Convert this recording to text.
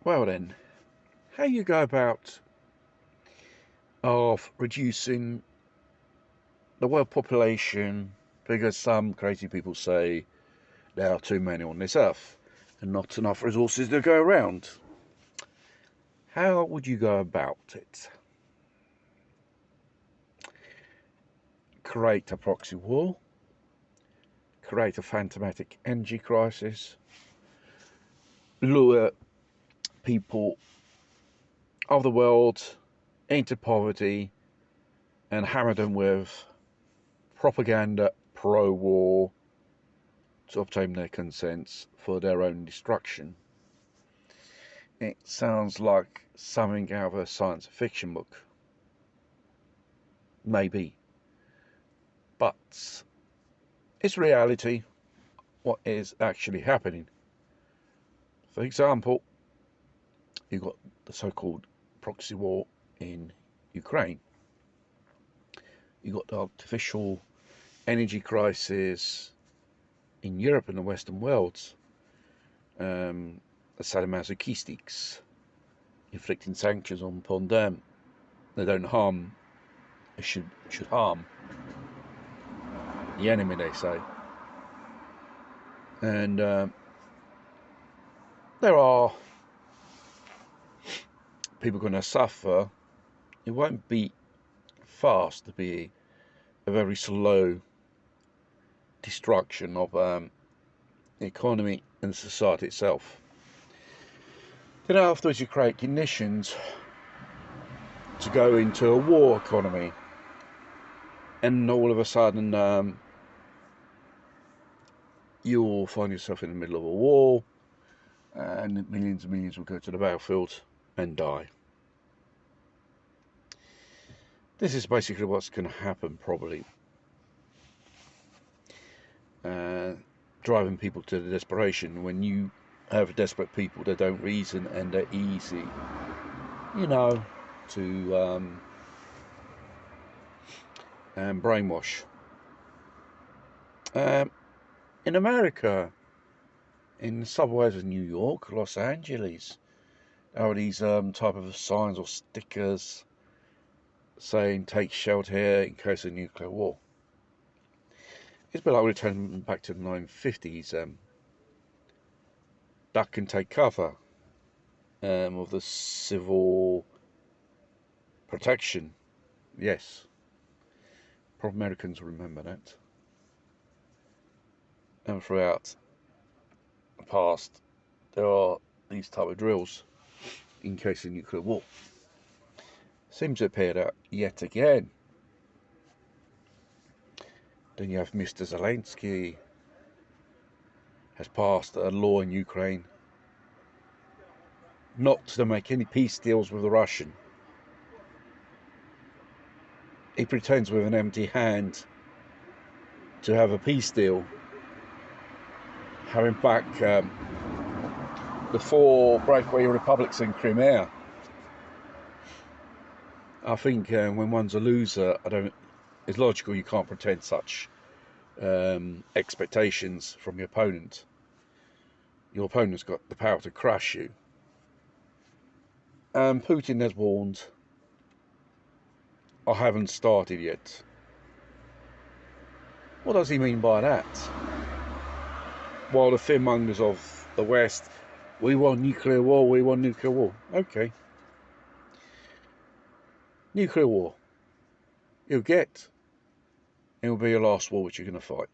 Well then, how you go about of reducing the world population, because some crazy people say there are too many on this earth and not enough resources to go around. How would you go about it? Create a proxy war, create a phantomatic energy crisis, lure people of the world into poverty and hammer them with propaganda pro-war to obtain their consents for their own destruction. It sounds like something out of a science fiction book. Maybe. But it's reality what is actually happening. For example, you've got the so-called proxy war in Ukraine. You've got the artificial energy crisis in Europe and the Western world. The sadomasochistics inflicting sanctions upon them. They don't harm, they should harm the enemy, they say. And there are people going to suffer. It won't be fast, to be a very slow destruction of the economy and society itself. Then afterwards you create conditions to go into a war economy, and all of a sudden you'll find yourself in the middle of a war, and millions will go to the battlefield and die. This is basically what's going to happen, probably. Driving people to the desperation. When you have desperate people, they don't reason and they're easy, to brainwash. In America, in the subways of New York, Los Angeles, there are these type of signs or stickers saying "Take shelter here in case of nuclear war." It's a bit like returning back to the 1950s. Duck and take cover of the civil protection. Yes, probably Americans remember that. And throughout the past, there are these type of drills in case of nuclear war. Seems to appear that yet again. Then you have Mr. Zelensky has passed a law in Ukraine not to make any peace deals with the Russian. He pretends with an empty hand to have a peace deal, having back the 4 breakaway republics in Crimea. I think when one's a loser, it's logical you can't pretend such expectations from your opponent. Your opponent's got the power to crush you. Putin has warned, I haven't started yet. What does he mean by that? While the fearmongers of the West, we want nuclear war, we want nuclear war. Okay. Nuclear war. You'll get. It will be your last war which you're going to fight.